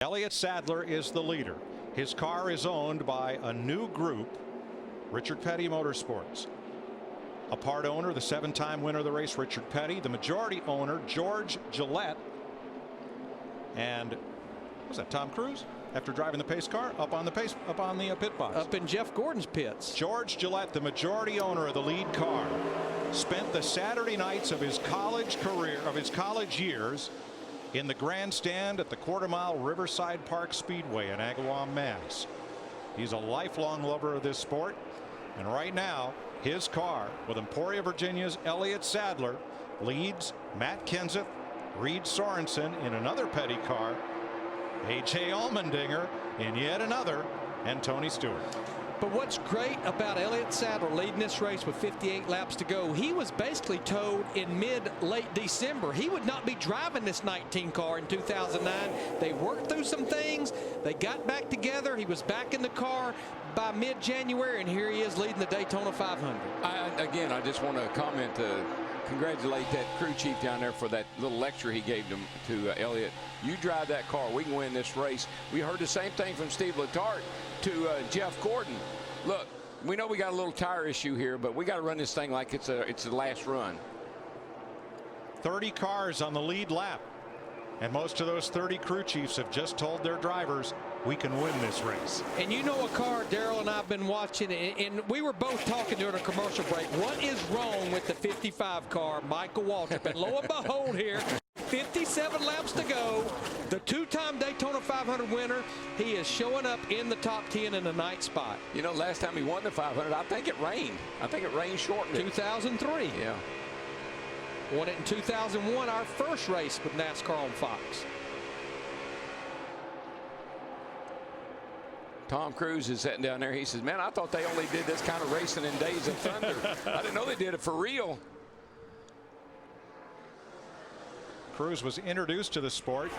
Elliott Sadler is the leader. His car is owned by a new group, Richard Petty Motorsports. A part owner, the 7-time winner of the race, Richard Petty. The majority owner, George Gillette. And was that Tom Cruise? After driving the pace car, up on the pit box. Up in Jeff Gordon's pits. George Gillette, the majority owner of the lead car, spent the Saturday nights of his college career, of his college years, in the grandstand at the quarter-mile Riverside Park Speedway in Agawam, Mass. He's a lifelong lover of this sport, and right now his car with Emporia, Virginia's Elliott Sadler leads Matt Kenseth, Reed Sorensen in another Petty car, A.J. Allmendinger in yet another, and Tony Stewart. But what's great about Elliott Sadler leading this race with 58 laps to go, he was basically told in late December he would not be driving this 19 car in 2009. They worked through some things. They got back together. He was back in the car by mid-January, and here he is leading the Daytona 500. I just want to comment congratulate that crew chief down there for that little lecture he gave them to Elliott. You drive that car, we can win this race. We heard the same thing from Steve Letarte to Jeff Gordon. Look, we know we got a little tire issue here, but we got to run this thing like it's the last run. 30 cars on the lead lap, and most of those 30 crew chiefs have just told their drivers, we can win this race. And you know a car Darrell and I have been watching, and we were both talking during a commercial break. What is wrong with the 55 car, Michael Waltrip? And lo and behold here, 57 laps to go. The 2-time Daytona 500 winner, he is showing up in the top 10 in the 9th spot. You know, last time he won the 500, I think it rained. I think it rained shortened it. 2003. Yeah. Won it in 2001, our first race with NASCAR on Fox. Tom Cruise is sitting down there. He says, man, I thought they only did this kind of racing in Days of Thunder. I didn't know they did it for real. Cruise was introduced to the sport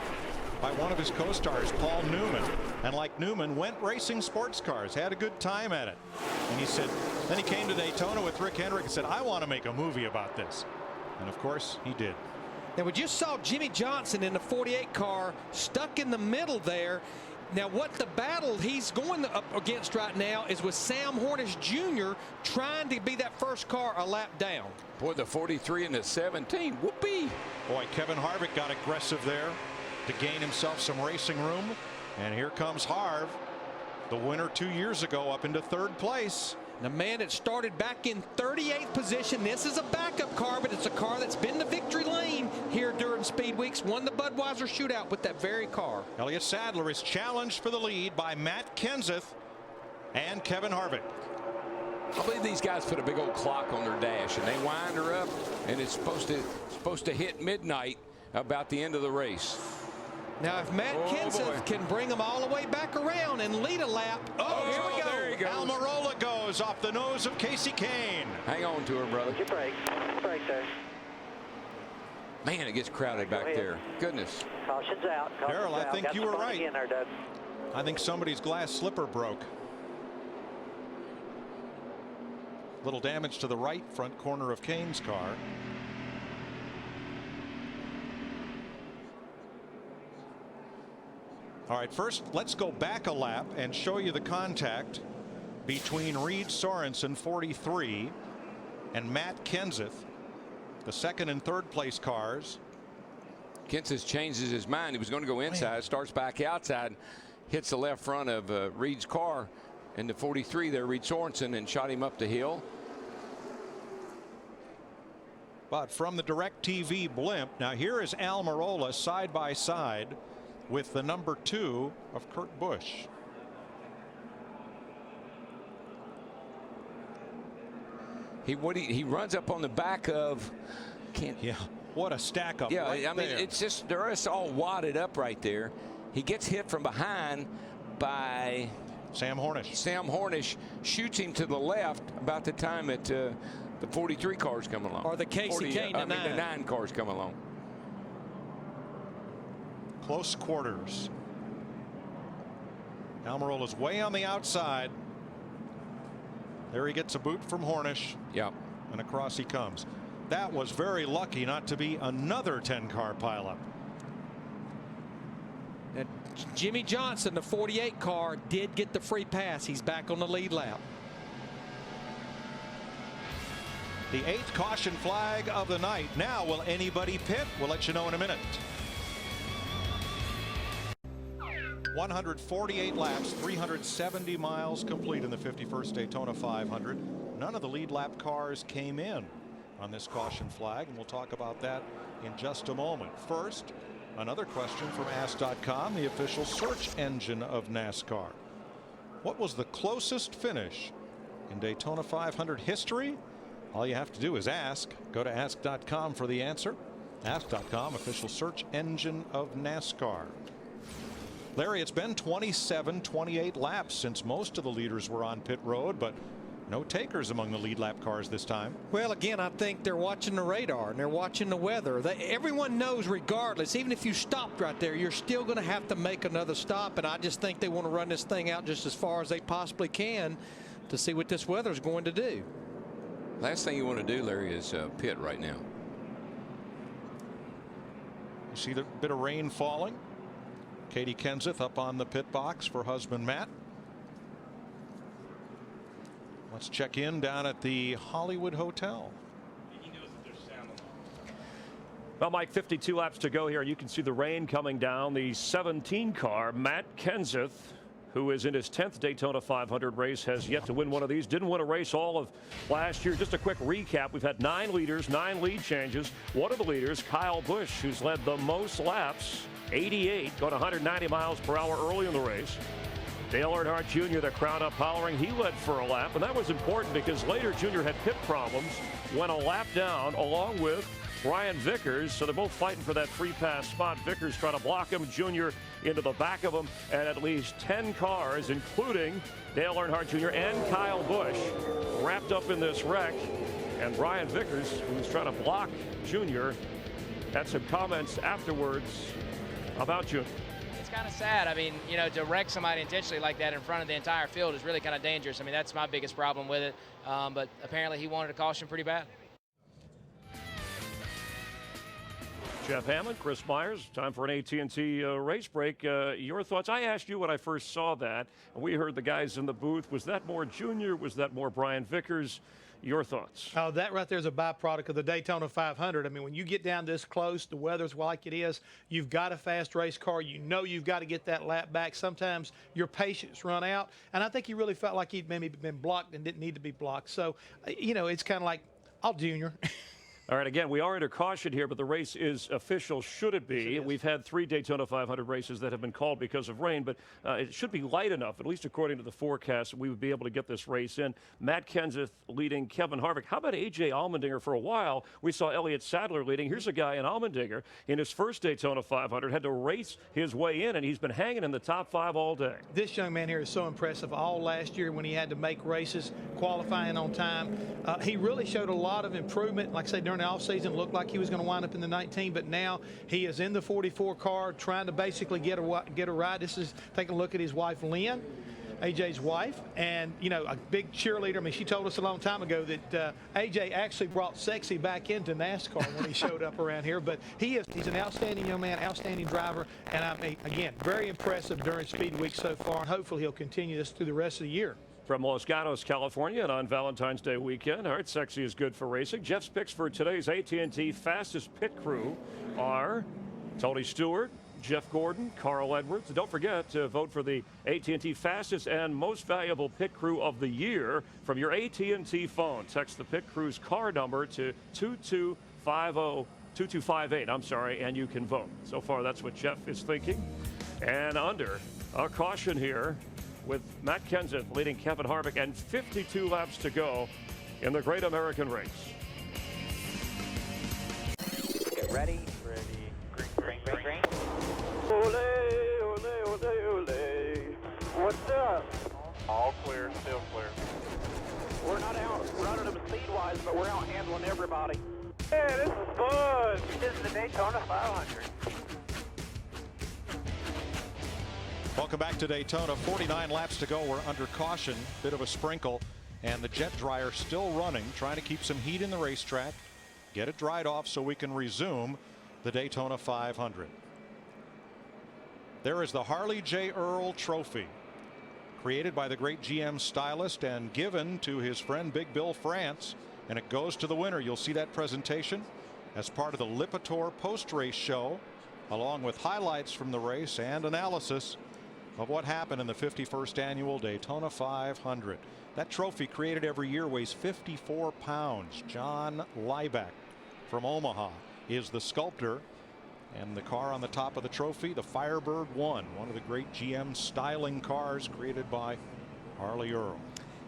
by one of his co-stars, Paul Newman, and like Newman, went racing sports cars, had a good time at it. And he said, then he came to Daytona with Rick Hendrick and said, I want to make a movie about this. And of course he did. Now we just saw Jimmy Johnson in the 48 car stuck in the middle there. Now what the battle he's going up against right now is with Sam Hornish Jr. trying to be that first car a lap down. Boy, the 43 and the 17. Whoopee. Boy, Kevin Harvick got aggressive there to gain himself some racing room. And here comes Harv, the winner 2 years ago, up into 3rd place. The man that started back in 38th position. This is a backup car, but it's a car that's been to victory lane here during Speed Weeks. Won the Budweiser shootout with that very car. Elliott Sadler is challenged for the lead by Matt Kenseth and Kevin Harvick. I believe these guys put a big old clock on their dash, and they wind her up, and it's supposed to hit midnight about the end of the race. Now, if Matt Kenseth can bring them all the way back around and lead a lap. Oh, here we go. There he goes. Amirola goes off the nose of Casey Kane. Hang on to her, brother. Your brake. Brake there. Man, it gets crowded back there. Goodness. Caution's out. Darrell, I think you were right. There, Doug. I think somebody's glass slipper broke. Little damage to the right front corner of Kane's car. All right, first let's go back a lap and show you the contact between Reed Sorensen, 43, and Matt Kenseth, the 2nd and 3rd place cars. Kenseth changes his mind. He was going to go inside, starts back outside, hits the left front of Reed's car, and the 43 there, Reed Sorensen, and shot him up the hill. But from the DirecTV blimp, now here is Almirola side by side with the number 2 of Kurt Busch. He runs up on the back of Yeah, what a stack up. Yeah, right I mean, there. it's just they're just all wadded up right there. He gets hit from behind by Sam Hornish. Sam Hornish, shoots him to the left about the time that the 43 cars come along. Or the Casey Kane, the 9 cars come along. Close quarters. Almirola's way on the outside. There he gets a boot from Hornish. Yep. And across he comes. That was very lucky not to be another 10-car pileup. Jimmy Johnson, the 48 car, did get the free pass. He's back on the lead lap. The 8th caution flag of the night. Now, will anybody pit? We'll let you know in a minute. 148 laps, 370 miles complete in the 51st Daytona 500. None of the lead lap cars came in on this caution flag, and we'll talk about that in just a moment. First, another question from Ask.com, the official search engine of NASCAR. What was the closest finish in Daytona 500 history? All you have to do is ask. Go to Ask.com for the answer. Ask.com, official search engine of NASCAR. Larry, it's been 27, 28 laps since most of the leaders were on pit road, but no takers among the lead lap cars this time. Well, again, I think they're watching the radar and they're watching the weather. Everyone knows, regardless, even if you stopped right there, you're still going to have to make another stop. And I just think they want to run this thing out just as far as they possibly can to see what this weather is going to do. Last thing you want to do, Larry, is pit right now. You see the bit of rain falling. Katie Kenseth up on the pit box for husband Matt. Let's check in down at the Hollywood Hotel. Well, Mike, 52 laps to go here, and you can see the rain coming down. The 17 car, Matt Kenseth, who is in his 10th Daytona 500 race, has yet to win one of these. Didn't win a race all of last year. Just a quick recap. We've had 9 leaders, 9 lead changes. One of the leaders, Kyle Busch, who's led the most laps, 88, going 190 miles per hour early in the race. Dale Earnhardt Jr., the crowd up hollering. He led for a lap, and that was important because later Jr. had pit problems, went a lap down along with Brian Vickers, so they're both fighting for that free pass spot. Vickers trying to block him, Jr. into the back of him, and at least 10 cars, including Dale Earnhardt Jr. and Kyle Busch, wrapped up in this wreck. And Brian Vickers, who was trying to block Jr., had some comments afterwards about Jr. It's kind of sad. I mean, you know, to wreck somebody intentionally like that in front of the entire field is really kind of dangerous. I mean, that's my biggest problem with it. But apparently he wanted a caution pretty bad. Jeff Hammond, Chris Myers, time for an AT&T race break. Your thoughts? I asked you when I first saw that, and we heard the guys in the booth. Was that more Junior? Was that more Brian Vickers? Your thoughts? Oh, that right there is a byproduct of the Daytona 500. I mean, when you get down this close, the weather's like it is, you've got a fast race car. You know you've got to get that lap back. Sometimes your patience run out, and I think he really felt like he'd maybe been blocked and didn't need to be blocked. So, you know, it's kind of like, I'll Junior. All right, again, we are under caution here, but the race is official, should it be. Yes, We've had 3 Daytona 500 races that have been called because of rain, but it should be light enough, at least according to the forecast, we would be able to get this race in. Matt Kenseth leading Kevin Harvick. How about A.J. Allmendinger for a while? We saw Elliott Sadler leading. Here's a guy in Allmendinger in his first Daytona 500, had to race his way in, and he's been hanging in the top 5 all day. This young man here is so impressive. All last year when he had to make races, qualifying on time, he really showed a lot of improvement. Like I said, during the offseason, looked like he was going to wind up in the 19, but now he is in the 44 car trying to basically get a ride. This is taking a look at his wife, Lynn, AJ's wife, and, you know, a big cheerleader. I mean, she told us a long time ago that AJ actually brought sexy back into NASCAR when he showed up around here, but he's an outstanding young man, outstanding driver, and I mean, again, very impressive during Speed Week so far, and hopefully he'll continue this through the rest of the year. From Los Gatos, California, and on Valentine's Day weekend. All right, sexy is good for racing. Jeff's picks for today's AT&T fastest pit crew are Tony Stewart, Jeff Gordon, Carl Edwards. Don't forget to vote for the AT&T fastest and most valuable pit crew of the year from your AT&T phone. Text the pit crew's car number to 2258, and you can vote. So far, that's what Jeff is thinking. And under a caution here, with Matt Kenseth leading Kevin Harvick and 52 laps to go in the Great American Race. Get ready. Green. Ole, ole, ole, ole. What's up? All clear, still clear. We're not out running them speed-wise, but we're out handling everybody. Hey, this is fun. This is the Daytona 500. Welcome back to Daytona. 49 laps to go. We're under caution. Bit of a sprinkle. And the jet dryer still running, trying to keep some heat in the racetrack. Get it dried off so we can resume the Daytona 500. There is the Harley J. Earl Trophy, created by the great GM stylist and given to his friend Big Bill France, and it goes to the winner. You'll see that presentation as part of the Lipitor post-race show, along with highlights from the race and analysis of what happened in the 51st annual Daytona 500. That trophy, created every year, weighs 54 pounds. John Liebeck from Omaha is the sculptor, and the car on the top of the trophy, the Firebird 1, one of the great GM styling cars created by Harley Earl.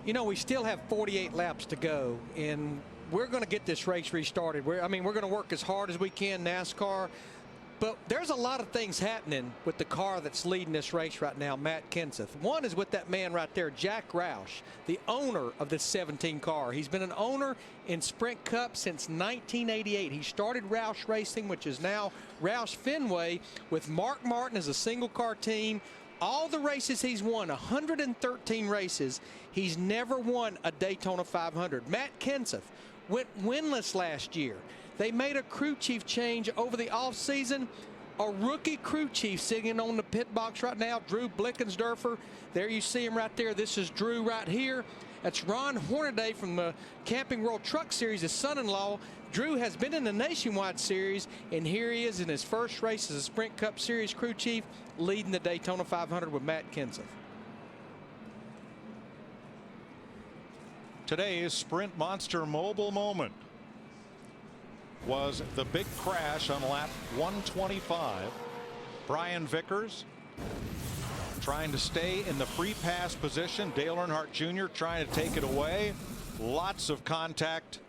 You know, we still have 48 laps to go, and we're going to get this race restarted. We're going to work as hard as we can, NASCAR. But there's a lot of things happening with the car that's leading this race right now, Matt Kenseth. One is with that man right there, Jack Roush, the owner of this 17 car. He's been an owner in Sprint Cup since 1988. He started Roush Racing, which is now Roush Fenway, with Mark Martin as a single car team. All the races he's won, 113 races, he's never won a Daytona 500. Matt Kenseth went winless last year. They made a crew chief change over the offseason. A rookie crew chief sitting on the pit box right now, Drew Blickensderfer. There you see him right there. This is Drew right here. That's Ron Hornaday from the Camping World Truck Series, his son-in-law. Drew has been in the Nationwide Series, and here he is in his first race as a Sprint Cup Series crew chief, leading the Daytona 500 with Matt Kenseth. Today's Sprint Monster Mobile moment was the big crash on lap 125. Brian Vickers trying to stay in the free pass position. Dale Earnhardt Jr. trying to take it away. Lots of contact,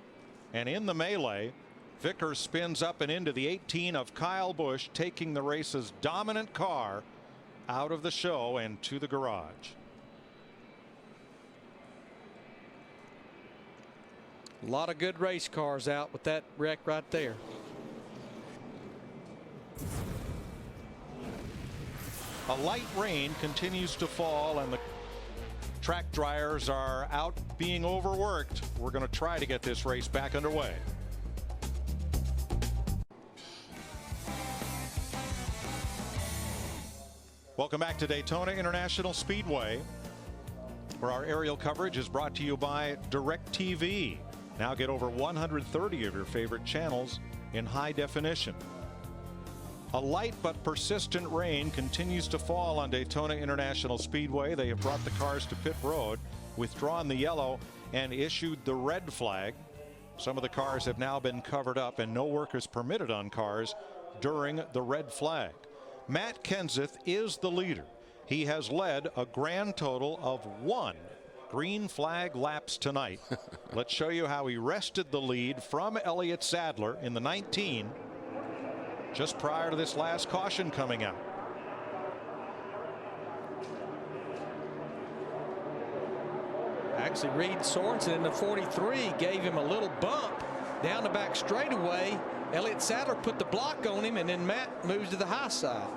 and in the melee, Vickers spins up and into the 18 of Kyle Busch, taking the race's dominant car out of the show and to the garage. A lot of good race cars out with that wreck right there. A light rain continues to fall, and the track dryers are out being overworked. We're going to try to get this race back underway. Welcome back to Daytona International Speedway, where our aerial coverage is brought to you by DirecTV. Now get over 130 of your favorite channels in high definition. A light but persistent rain continues to fall on Daytona International Speedway. They have brought the cars to pit road, withdrawn the yellow, and issued the red flag. Some of the cars have now been covered up, and no work is permitted on cars during the red flag. Matt Kenseth is the leader. He has led a grand total of 1 green flag laps tonight. Let's show you how he wrested the lead from Elliott Sadler in the 19 just prior to this last caution coming out. Actually, Reed Sorensen in the 43 gave him a little bump down the back straightaway. Elliott Sadler put the block on him, and then Matt moves to the high side.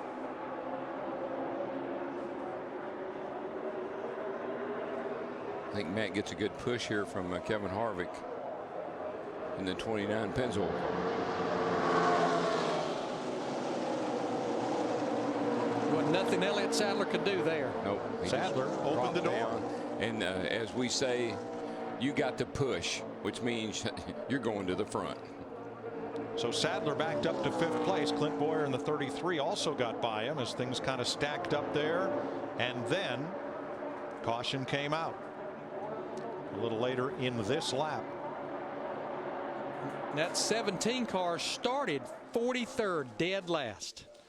I think Matt gets a good push here from Kevin Harvick in the 29 Pennzoil. Wasn't nothing Elliott Sadler could do there. Nope. Sadler opened the door. Down. And as we say, you got to push, which means you're going to the front. So Sadler backed up to 5th place. Clint Boyer in the 33 also got by him as things kind of stacked up there. And then caution came out a little later in this lap. That 17 car started 43rd, dead last.